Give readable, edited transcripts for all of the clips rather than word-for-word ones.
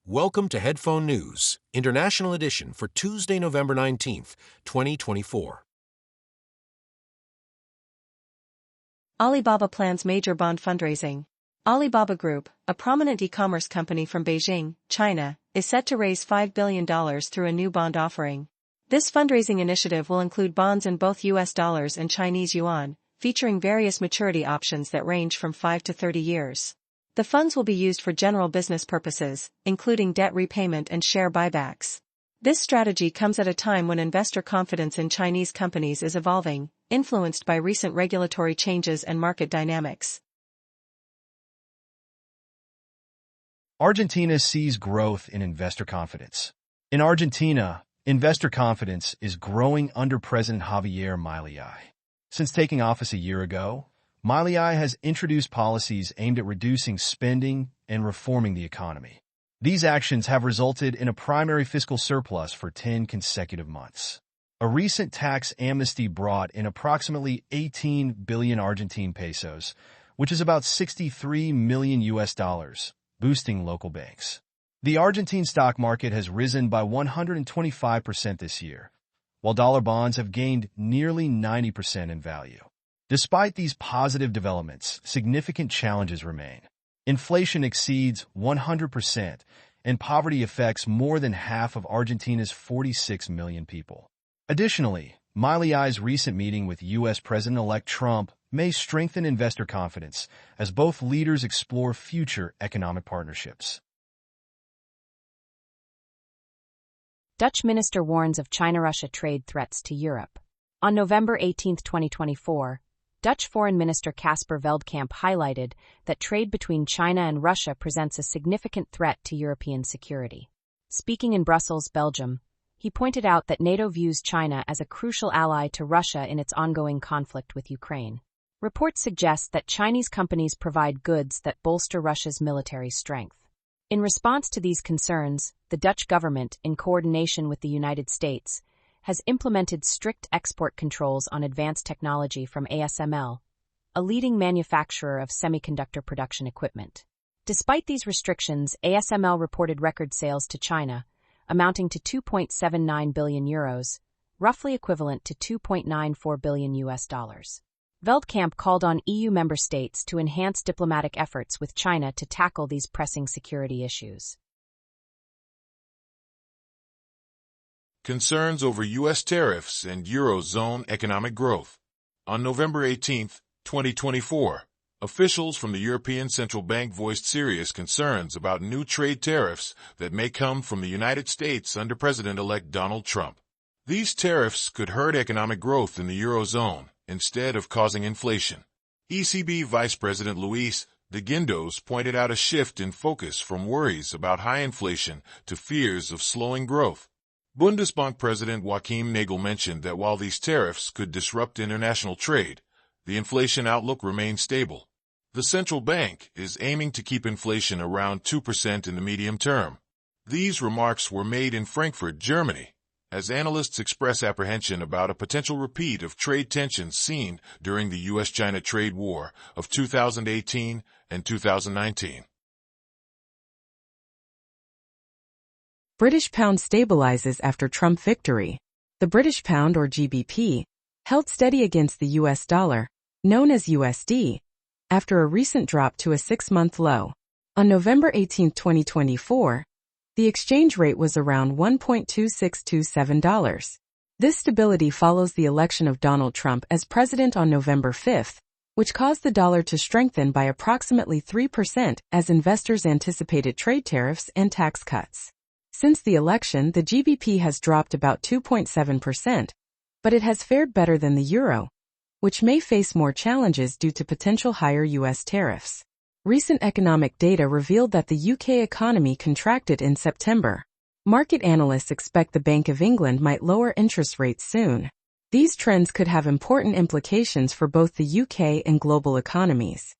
Welcome to Headphone News, International Edition for Tuesday, November 19th, 2024. Alibaba plans major bond fundraising. Alibaba Group, a prominent e-commerce company from Beijing, China, is set to raise $5 billion through a new bond offering. This fundraising initiative will include bonds in both US dollars and Chinese yuan, featuring various maturity options that range from 5 to 30 years. The funds will be used for general business purposes, including debt repayment and share buybacks. This strategy comes at a time when investor confidence in Chinese companies is evolving, influenced by recent regulatory changes and market dynamics. Argentina sees growth in investor confidence. In Argentina, investor confidence is growing under President Javier Milei. Since taking office a year ago, Milei has introduced policies aimed at reducing spending and reforming the economy. These actions have resulted in a primary fiscal surplus for 10 consecutive months. A recent tax amnesty brought in approximately 18 billion Argentine pesos, which is about $63 million US dollars, boosting local banks. The Argentine stock market has risen by 125% this year, while dollar bonds have gained nearly 90% in value. Despite these positive developments, significant challenges remain. Inflation exceeds 100%, and poverty affects more than half of Argentina's 46 million people. Additionally, Milei's recent meeting with U.S. President-elect Trump may strengthen investor confidence as both leaders explore future economic partnerships. Dutch minister warns of China-Russia trade threats to Europe. On November 18, 2024, Dutch Foreign Minister Casper Veldkamp highlighted that trade between China and Russia presents a significant threat to European security. Speaking in Brussels, Belgium, he pointed out that NATO views China as a crucial ally to Russia in its ongoing conflict with Ukraine. Reports suggest that Chinese companies provide goods that bolster Russia's military strength. In response to these concerns, the Dutch government, in coordination with the United States, has implemented strict export controls on advanced technology from ASML, a leading manufacturer of semiconductor production equipment. Despite these restrictions, ASML reported record sales to China, amounting to 2.79 billion euros, roughly equivalent to 2.94 billion US dollars. Veldkamp called on EU member states to enhance diplomatic efforts with China to tackle these pressing security issues. Concerns over U.S. tariffs and Eurozone economic growth. On November 18, 2024, officials from the European Central Bank voiced serious concerns about new trade tariffs that may come from the United States under President-elect Donald Trump. These tariffs could hurt economic growth in the Eurozone instead of causing inflation. ECB Vice President Luis de Guindos pointed out a shift in focus from worries about high inflation to fears of slowing growth. Bundesbank President Joachim Nagel mentioned that while these tariffs could disrupt international trade, the inflation outlook remains stable. The central bank is aiming to keep inflation around 2% in the medium term. These remarks were made in Frankfurt, Germany, as analysts express apprehension about a potential repeat of trade tensions seen during the U.S.-China trade war of 2018 and 2019. British pound stabilizes after Trump victory. The British pound, or GBP, held steady against the US dollar, known as USD, after a recent drop to a 6-month low. On November 18, 2024, the exchange rate was around $1.2627. This stability follows the election of Donald Trump as president on November 5, which caused the dollar to strengthen by approximately 3% as investors anticipated trade tariffs and tax cuts. Since the election, the GBP has dropped about 2.7%, but it has fared better than the euro, which may face more challenges due to potential higher U.S. tariffs. Recent economic data revealed that the UK economy contracted in September. Market analysts expect the Bank of England might lower interest rates soon. These trends could have important implications for both the UK and global economies.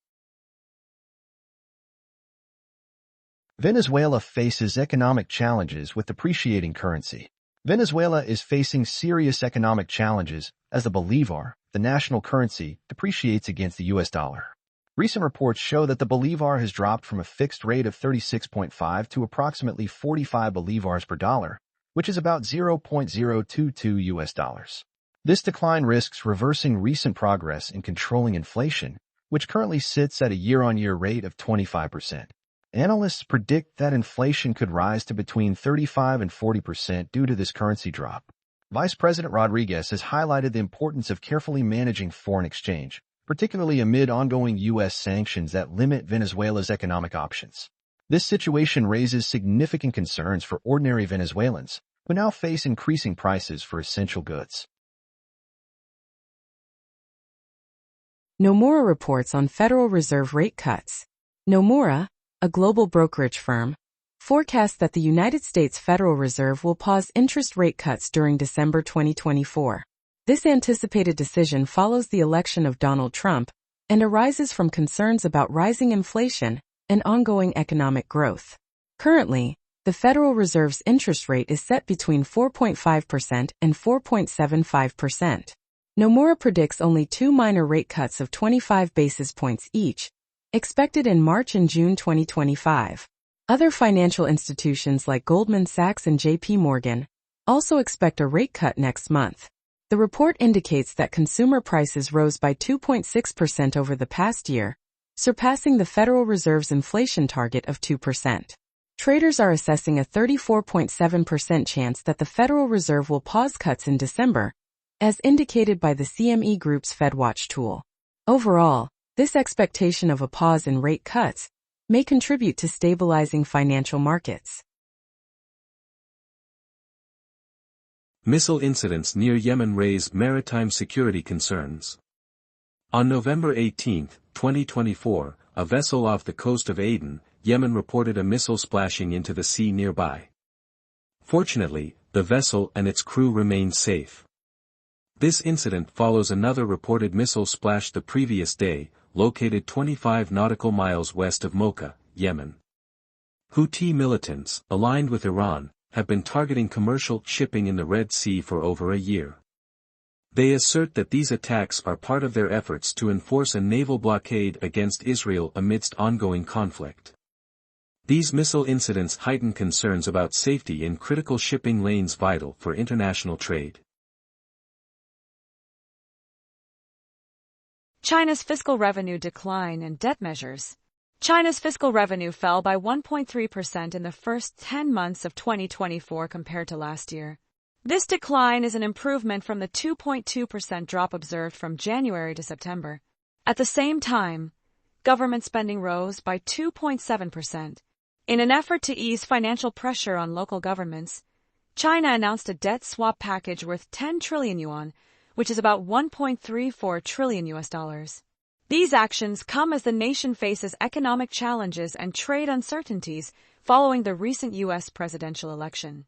Venezuela faces economic challenges with depreciating currency. Venezuela is facing serious economic challenges as the bolívar, the national currency, depreciates against the US dollar. Recent reports show that the bolivar has dropped from a fixed rate of 36.5 to approximately 45 bolivars per dollar, which is about 0.022 US dollars. This decline risks reversing recent progress in controlling inflation, which currently sits at a year-on-year rate of 25%. Analysts predict that inflation could rise to between 35 and 40% due to this currency drop. Vice President Rodriguez has highlighted the importance of carefully managing foreign exchange, particularly amid ongoing U.S. sanctions that limit Venezuela's economic options. This situation raises significant concerns for ordinary Venezuelans, who now face increasing prices for essential goods. Nomura reports on Federal Reserve rate cuts. Nomura, a global brokerage firm, forecasts that the United States Federal Reserve will pause interest rate cuts during December 2024. This anticipated decision follows the election of Donald Trump and arises from concerns about rising inflation and ongoing economic growth. Currently, the Federal Reserve's interest rate is set between 4.5% and 4.75%. Nomura predicts only 2 minor rate cuts of 25 basis points each, expected in March and June 2025. Other financial institutions like Goldman Sachs and JP Morgan also expect a rate cut next month. The report indicates that consumer prices rose by 2.6% over the past year, surpassing the Federal Reserve's inflation target of 2%. Traders are assessing a 34.7% chance that the Federal Reserve will pause cuts in December, as indicated by the CME Group's FedWatch tool. Overall, this expectation of a pause in rate cuts may contribute to stabilizing financial markets. Missile incidents near Yemen raise maritime security concerns. On November 18, 2024, a vessel off the coast of Aden, Yemen reported a missile splashing into the sea nearby. Fortunately, the vessel and its crew remained safe. This incident follows another reported missile splash the previous day, located 25 nautical miles west of Mocha, Yemen. Houthi militants, aligned with Iran, have been targeting commercial shipping in the Red Sea for over a year. They assert that these attacks are part of their efforts to enforce a naval blockade against Israel amidst ongoing conflict. These missile incidents heighten concerns about safety in critical shipping lanes vital for international trade. China's fiscal revenue decline and debt measures. China's fiscal revenue fell by 1.3% in the first 10 months of 2024 compared to last year. This decline is an improvement from the 2.2% drop observed from January to September. At the same time, government spending rose by 2.7%. In an effort to ease financial pressure on local governments, China announced a debt swap package worth 10 trillion yuan, which is about 1.34 trillion US dollars. These actions come as the nation faces economic challenges and trade uncertainties following the recent U.S. presidential election.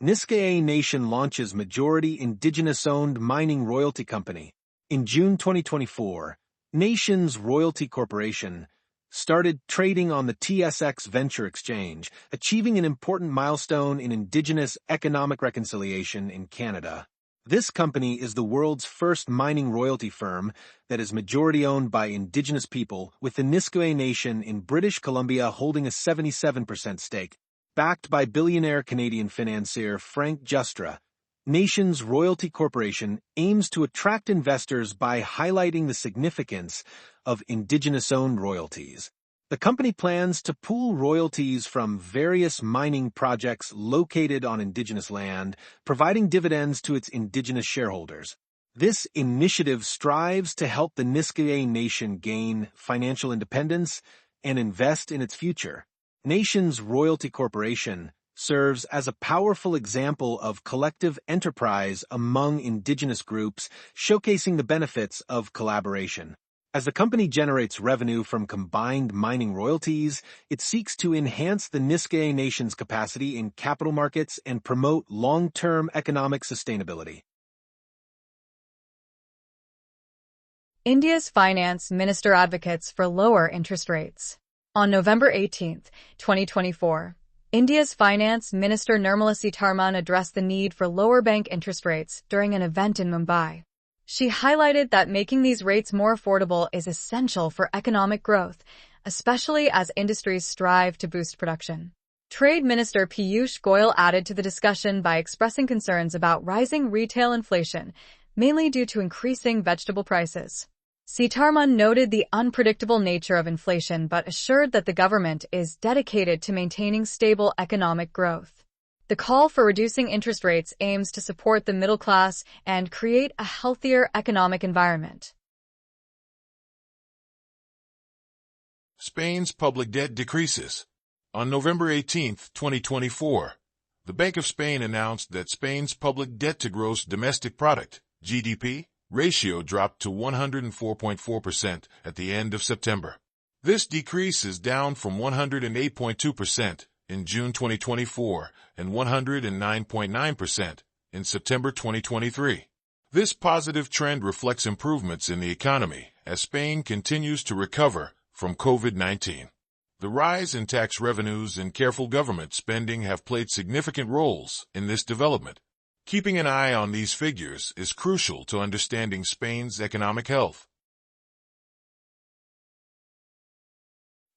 Nisga'a Nation launches majority Indigenous-Owned mining royalty company. In June 2024, Nations Royalty Corporation started trading on the TSX Venture Exchange, achieving an important milestone in Indigenous economic reconciliation in Canada. This company is the world's first mining royalty firm that is majority-owned by Indigenous people, with the Nisga'a Nation in British Columbia holding a 77% stake. Backed by billionaire Canadian financier Frank Justra, Nations Royalty Corporation aims to attract investors by highlighting the significance of Indigenous-owned royalties. The company plans to pool royalties from various mining projects located on Indigenous land, providing dividends to its Indigenous shareholders. This initiative strives to help the Nisga'a Nation gain financial independence and invest in its future. Nations Royalty Corporation serves as a powerful example of collective enterprise among Indigenous groups, showcasing the benefits of collaboration. As the company generates revenue from combined mining royalties, it seeks to enhance the Nisga'a Nation's capacity in capital markets and promote long-term economic sustainability. India's finance minister advocates for lower interest rates. On November 18, 2024, India's finance minister Nirmala Sitharaman addressed the need for lower bank interest rates during an event in Mumbai. She highlighted that making these rates more affordable is essential for economic growth, especially as industries strive to boost production. Trade Minister Piyush Goyal added to the discussion by expressing concerns about rising retail inflation, mainly due to increasing vegetable prices. Sitaraman noted the unpredictable nature of inflation but assured that the government is dedicated to maintaining stable economic growth. The call for reducing interest rates aims to support the middle class and create a healthier economic environment. Spain's public debt decreases. On November 18, 2024, the Bank of Spain announced that Spain's public debt to gross domestic product, GDP, ratio dropped to 104.4% at the end of September. This decrease is down from 108.2% in June 2024 and 109.9% in September 2023. This positive trend reflects improvements in the economy as Spain continues to recover from COVID-19. The rise in tax revenues and careful government spending have played significant roles in this development. Keeping an eye on these figures is crucial to understanding Spain's economic health.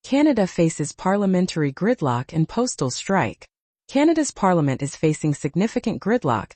Canada faces parliamentary gridlock and postal strike. Canada's parliament is facing significant gridlock,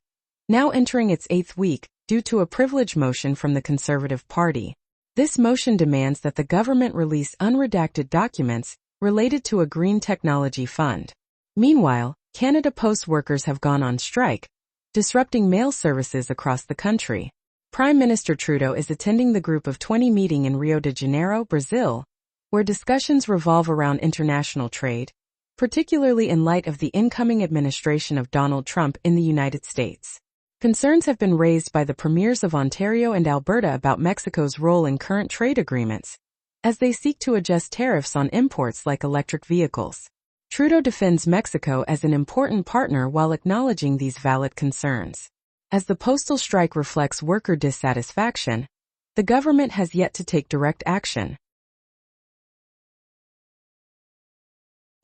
now entering its 8th week, due to a privilege motion from the Conservative Party. This motion demands that the government release unredacted documents related to a green technology fund. Meanwhile, Canada Post workers have gone on strike, disrupting mail services across the country. Prime Minister Trudeau is attending the Group of 20 meeting in Rio de Janeiro, Brazil, where discussions revolve around international trade, particularly in light of the incoming administration of Donald Trump in the United States. Concerns have been raised by the premiers of Ontario and Alberta about Mexico's role in current trade agreements, as they seek to adjust tariffs on imports like electric vehicles. Trudeau defends Mexico as an important partner while acknowledging these valid concerns. As the postal strike reflects worker dissatisfaction, the government has yet to take direct action.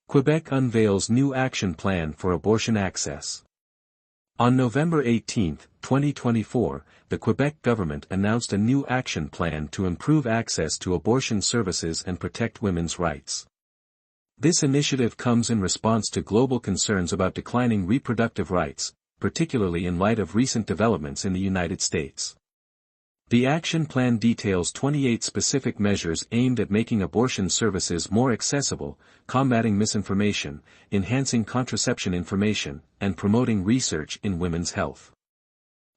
Quebec unveils new action plan for abortion access. On November 18, 2024, the Quebec government announced a new action plan to improve access to abortion services and protect women's rights. This initiative comes in response to global concerns about declining reproductive rights, particularly in light of recent developments in the United States. The action plan details 28 specific measures aimed at making abortion services more accessible, combating misinformation, enhancing contraception information, and promoting research in women's health.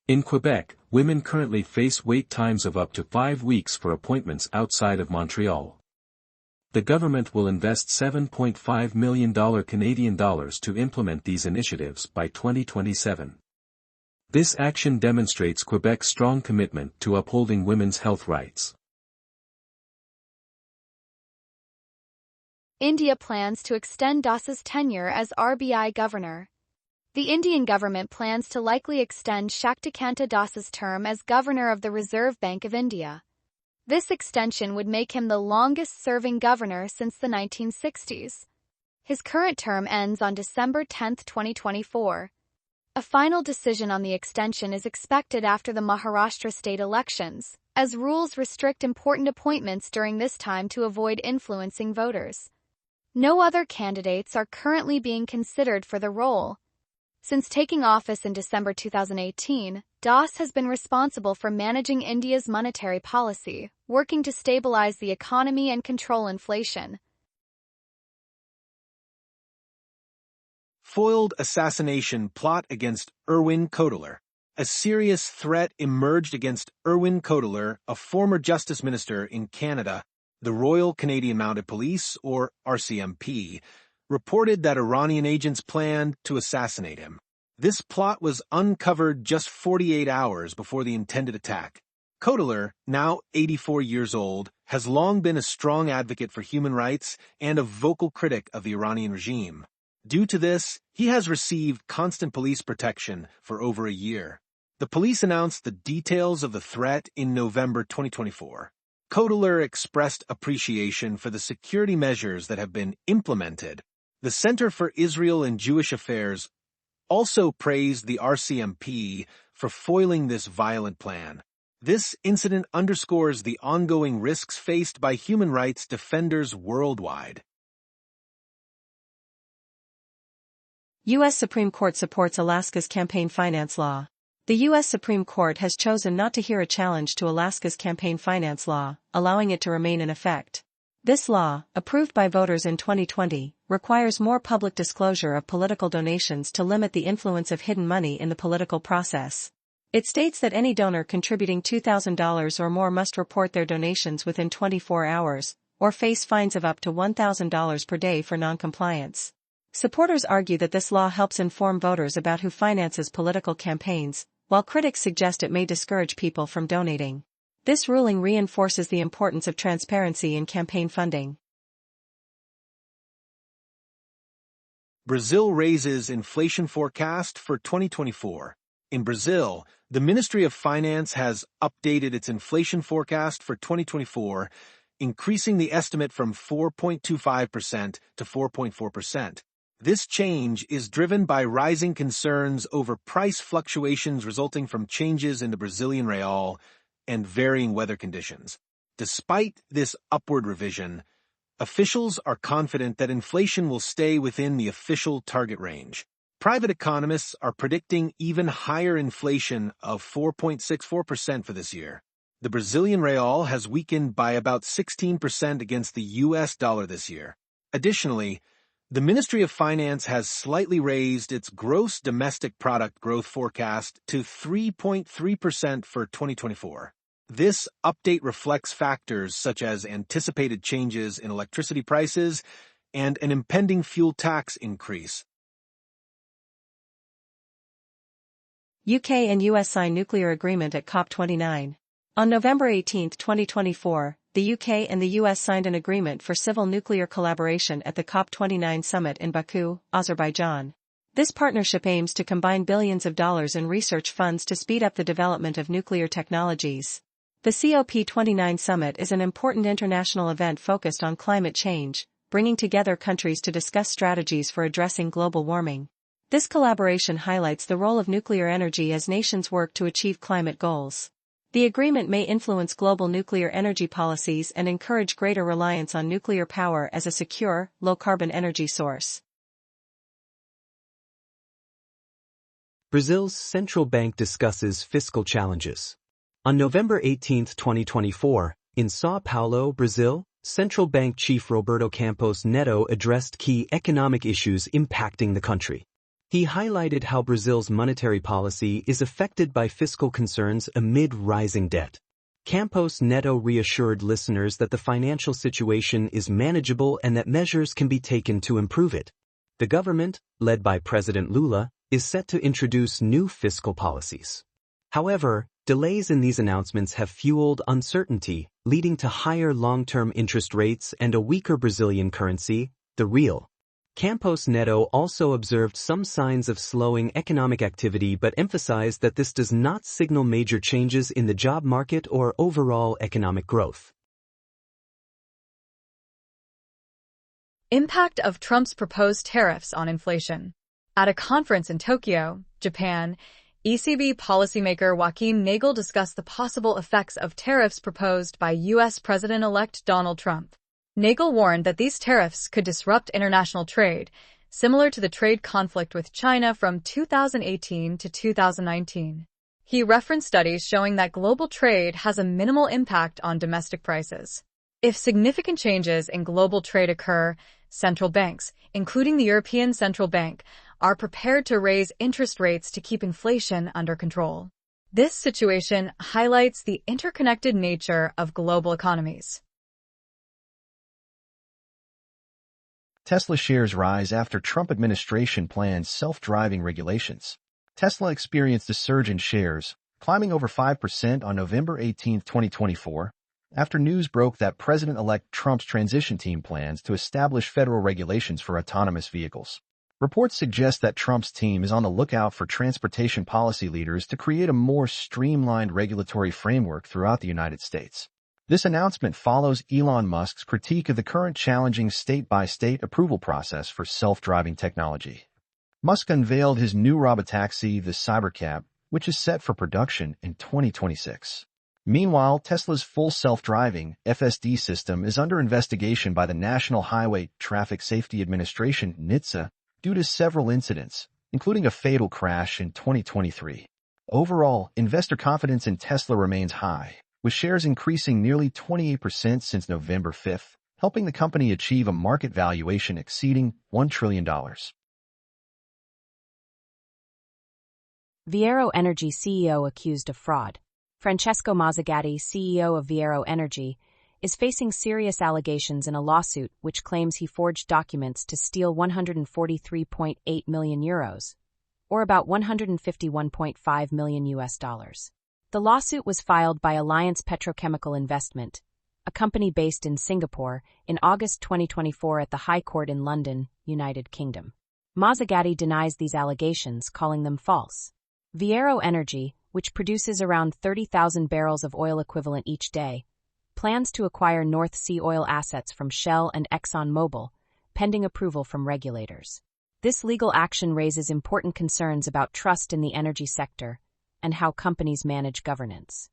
In Quebec, women currently face wait times of up to 5 weeks for appointments outside of Montreal. The government will invest $7.5 million Canadian dollars to implement these initiatives by 2027. This action demonstrates Quebec's strong commitment to upholding women's health rights. India plans to extend Das's tenure as RBI governor. The Indian government plans to likely extend Shaktikanta Das's term as governor of the Reserve Bank of India. This extension would make him the longest-serving governor since the 1960s. His current term ends on December 10, 2024. A final decision on the extension is expected after the Maharashtra state elections, as rules restrict important appointments during this time to avoid influencing voters. No other candidates are currently being considered for the role. Since taking office in December 2018, Das has been responsible for managing India's monetary policy, working to stabilize the economy and control inflation. Foiled assassination plot against Irwin Cotler. A serious threat emerged against Irwin Cotler, a former Justice Minister in Canada. The Royal Canadian Mounted Police, or RCMP, reported that Iranian agents planned to assassinate him. This plot was uncovered just 48 hours before the intended attack. Cotler, now 84 years old, has long been a strong advocate for human rights and a vocal critic of the Iranian regime. Due to this, he has received constant police protection for over a year. The police announced the details of the threat in November 2024. Cotler expressed appreciation for the security measures that have been implemented. The Center for Israel and Jewish Affairs also praised the RCMP for foiling this violent plan. This incident underscores the ongoing risks faced by human rights defenders worldwide. U.S. Supreme Court supports Alaska's campaign finance law. The U.S. Supreme Court has chosen not to hear a challenge to Alaska's campaign finance law, allowing it to remain in effect. This law, approved by voters in 2020, requires more public disclosure of political donations to limit the influence of hidden money in the political process. It states that any donor contributing $2,000 or more must report their donations within 24 hours, or face fines of up to $1,000 per day for noncompliance. Supporters argue that this law helps inform voters about who finances political campaigns, while critics suggest it may discourage people from donating. This ruling reinforces the importance of transparency in campaign funding. Brazil raises inflation forecast for 2024. In Brazil, the Ministry of Finance has updated its inflation forecast for 2024, increasing the estimate from 4.25% to 4.4%. This change is driven by rising concerns over price fluctuations resulting from changes in the Brazilian real and varying weather conditions. Despite this upward revision, officials are confident that inflation will stay within the official target range. Private economists are predicting even higher inflation of 4.64% for this year. The Brazilian real has weakened by about 16% against the US dollar this year. Additionally, the Ministry of Finance has slightly raised its gross domestic product growth forecast to 3.3% for 2024. This update reflects factors such as anticipated changes in electricity prices and an impending fuel tax increase. UK and US sign nuclear agreement at COP29. On November 18, 2024, the UK and the US signed an agreement for civil nuclear collaboration at the COP29 summit in Baku, Azerbaijan. This partnership aims to combine billions of dollars in research funds to speed up the development of nuclear technologies. The COP29 summit is an important international event focused on climate change, bringing together countries to discuss strategies for addressing global warming. This collaboration highlights the role of nuclear energy as nations work to achieve climate goals. The agreement may influence global nuclear energy policies and encourage greater reliance on nuclear power as a secure, low-carbon energy source. Brazil's central bank discusses fiscal challenges. On November 18, 2024, in São Paulo, Brazil, Central Bank Chief Roberto Campos Neto addressed key economic issues impacting the country. He highlighted how Brazil's monetary policy is affected by fiscal concerns amid rising debt. Campos Neto reassured listeners that the financial situation is manageable and that measures can be taken to improve it. The government, led by President Lula, is set to introduce new fiscal policies. However, delays in these announcements have fueled uncertainty, leading to higher long-term interest rates and a weaker Brazilian currency, the real. Campos Neto also observed some signs of slowing economic activity but emphasized that this does not signal major changes in the job market or overall economic growth. Impact of Trump's proposed tariffs on inflation. At a conference in Tokyo, Japan, ECB policymaker Joachim Nagel discussed the possible effects of tariffs proposed by U.S. President-elect Donald Trump. Nagel warned that these tariffs could disrupt international trade, similar to the trade conflict with China from 2018 to 2019. He referenced studies showing that global trade has a minimal impact on domestic prices. If significant changes in global trade occur, central banks, including the European Central Bank, are prepared to raise interest rates to keep inflation under control. This situation highlights the interconnected nature of global economies. Tesla shares rise after Trump administration plans self-driving regulations. Tesla experienced a surge in shares, climbing over 5% on November 18, 2024, after news broke that President-elect Trump's transition team plans to establish federal regulations for autonomous vehicles. Reports suggest that Trump's team is on the lookout for transportation policy leaders to create a more streamlined regulatory framework throughout the United States. This announcement follows Elon Musk's critique of the current challenging state-by-state approval process for self-driving technology. Musk unveiled his new robotaxi, the Cybercab, which is set for production in 2026. Meanwhile, Tesla's full self-driving FSD system is under investigation by the National Highway Traffic Safety Administration (NHTSA) due to several incidents, including a fatal crash in 2023. Overall, investor confidence in Tesla remains high, with shares increasing nearly 28% since November 5th, helping the company achieve a market valuation exceeding $1 trillion. Viaro Energy CEO accused of fraud. Francesco Mazzagatti, CEO of Viaro Energy, is facing serious allegations in a lawsuit which claims he forged documents to steal 143.8 million euros, or about $151.5 million US. The lawsuit was filed by Alliance Petrochemical Investment, a company based in Singapore, in August 2024 at the High Court in London, United Kingdom. Mazzagatti denies these allegations, calling them false. Viaro Energy, which produces around 30,000 barrels of oil equivalent each day, plans to acquire North Sea oil assets from Shell and ExxonMobil, pending approval from regulators. This legal action raises important concerns about trust in the energy sector and how companies manage governance.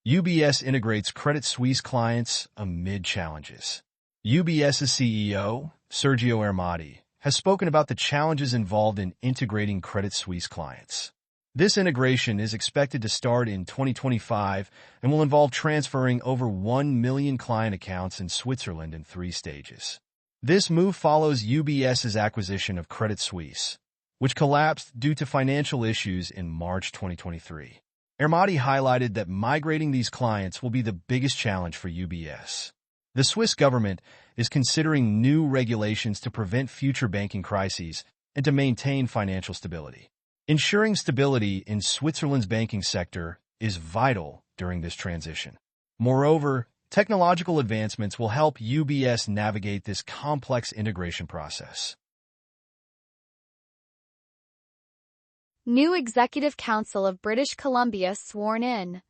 UBS integrates Credit Suisse clients amid challenges. UBS's CEO, Sergio Ermotti, has spoken about the challenges involved in integrating Credit Suisse clients. This integration is expected to start in 2025 and will involve transferring over 1 million client accounts in Switzerland in 3 stages. This move follows UBS's acquisition of Credit Suisse, which collapsed due to financial issues in March 2023. Ermotti highlighted that migrating these clients will be the biggest challenge for UBS. The Swiss government is considering new regulations to prevent future banking crises and to maintain financial stability. Ensuring stability in Switzerland's banking sector is vital during this transition. Moreover, technological advancements will help UBS navigate this complex integration process. New Executive Council of British Columbia sworn in.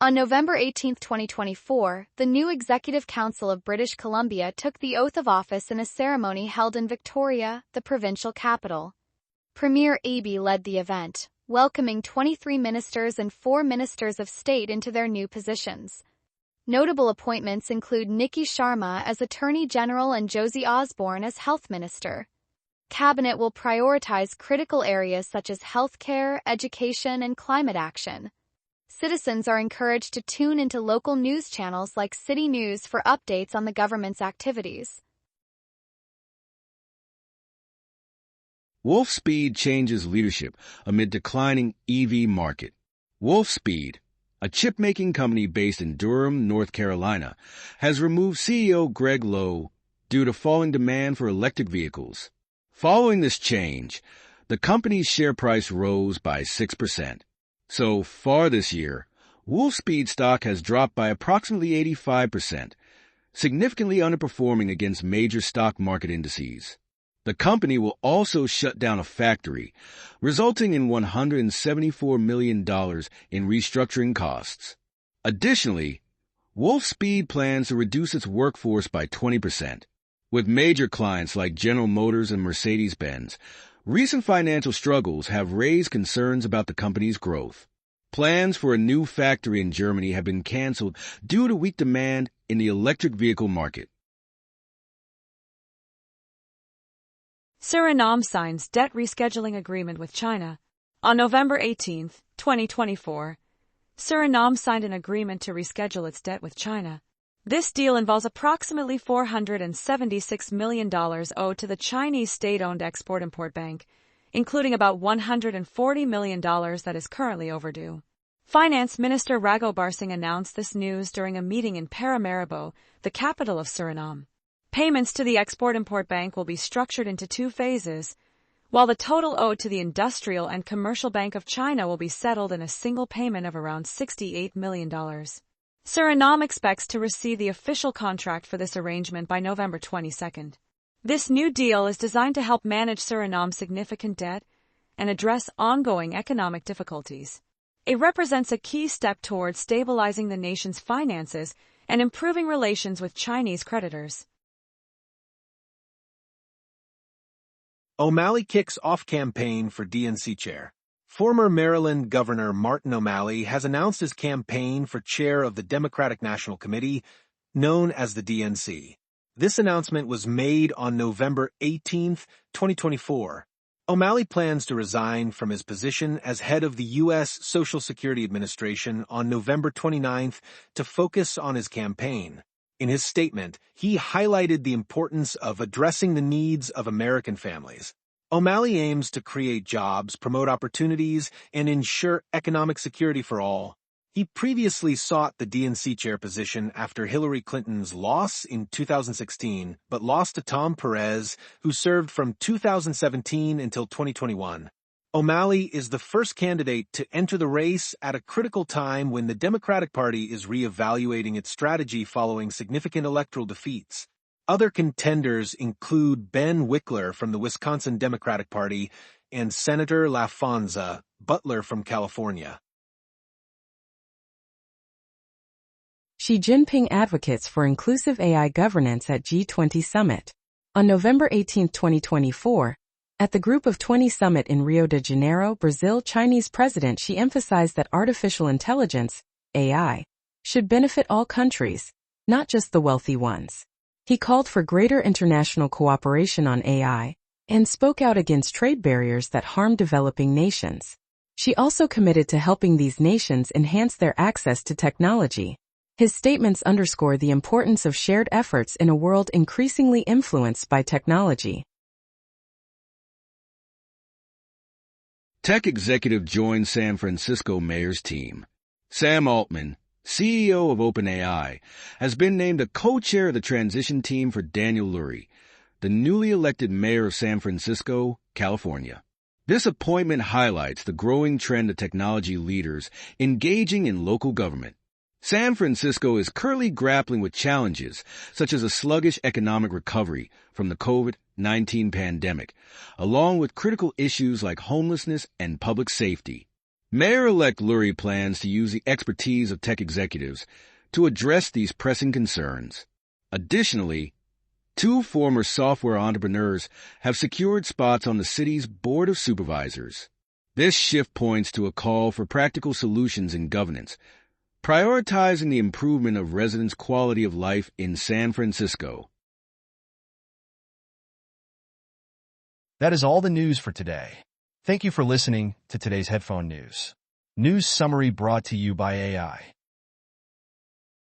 On November 18, 2024, the new Executive Council of British Columbia took the oath of office in a ceremony held in Victoria, the provincial capital. Premier Abe led the event, welcoming 23 ministers and 4 ministers of state into their new positions. Notable appointments include Nikki Sharma as Attorney General and Josie Osborne as Health Minister. Cabinet will prioritize critical areas such as healthcare, education, and climate action. Citizens are encouraged to tune into local news channels like City News for updates on the government's activities. Wolfspeed changes leadership amid declining EV market. Wolfspeed, a chip-making company based in Durham, North Carolina, has removed CEO Greg Lowe due to falling demand for electric vehicles. Following this change, the company's share price rose by 6%. So far this year, Wolfspeed stock has dropped by approximately 85%, significantly underperforming against major stock market indices. The company will also shut down a factory, resulting in $174 million in restructuring costs. Additionally, Wolfspeed plans to reduce its workforce by 20%. With major clients like General Motors and Mercedes-Benz, recent financial struggles have raised concerns about the company's growth. Plans for a new factory in Germany have been canceled due to weak demand in the electric vehicle market. Suriname signs debt rescheduling agreement with China. On November 18, 2024, Suriname signed an agreement to reschedule its debt with China. This deal involves approximately $476 million owed to the Chinese state-owned Export-Import Bank, including about $140 million that is currently overdue. Finance Minister Rago Barsing announced this news during a meeting in Paramaribo, the capital of Suriname. Payments to the Export-Import Bank will be structured into 2 phases, while the total owed to the Industrial and Commercial Bank of China will be settled in a single payment of around $68 million. Suriname expects to receive the official contract for this arrangement by November 22. This new deal is designed to help manage Suriname's significant debt and address ongoing economic difficulties. It represents a key step towards stabilizing the nation's finances and improving relations with Chinese creditors. O'Malley kicks off campaign for DNC chair. Former Maryland Governor Martin O'Malley has announced his campaign for chair of the Democratic National Committee, known as the DNC. This announcement was made on November 18, 2024. O'Malley plans to resign from his position as head of the U.S. Social Security Administration on November 29 to focus on his campaign. In his statement, he highlighted the importance of addressing the needs of American families. O'Malley aims to create jobs, promote opportunities, and ensure economic security for all. He previously sought the DNC chair position after Hillary Clinton's loss in 2016, but lost to Tom Perez, who served from 2017 until 2021. O'Malley is the first candidate to enter the race at a critical time when the Democratic Party is re-evaluating its strategy following significant electoral defeats. Other contenders include Ben Wickler from the Wisconsin Democratic Party and Senator LaFonza Butler from California. Xi Jinping advocates for inclusive AI governance at G20 Summit. On November 18, 2024, at the Group of 20 Summit in Rio de Janeiro, Brazil, Chinese President Xi emphasized that artificial intelligence, AI, should benefit all countries, not just the wealthy ones. He called for greater international cooperation on AI and spoke out against trade barriers that harm developing nations. Xi also committed to helping these nations enhance their access to technology. His statements underscore the importance of shared efforts in a world increasingly influenced by technology. Tech executive joins San Francisco mayor's team. Sam Altman, CEO of OpenAI, has been named a co-chair of the transition team for Daniel Lurie, the newly elected mayor of San Francisco, California. This appointment highlights the growing trend of technology leaders engaging in local government. San Francisco is currently grappling with challenges such as a sluggish economic recovery from the COVID-19 pandemic, along with critical issues like homelessness and public safety. Mayor-elect Lurie plans to use the expertise of tech executives to address these pressing concerns. Additionally, 2 former software entrepreneurs have secured spots on the city's Board of Supervisors. This shift points to a call for practical solutions in governance, prioritizing the improvement of residents' quality of life in San Francisco. That is all the news for today. Thank you for listening to today's Headphone News. News summary brought to you by AI.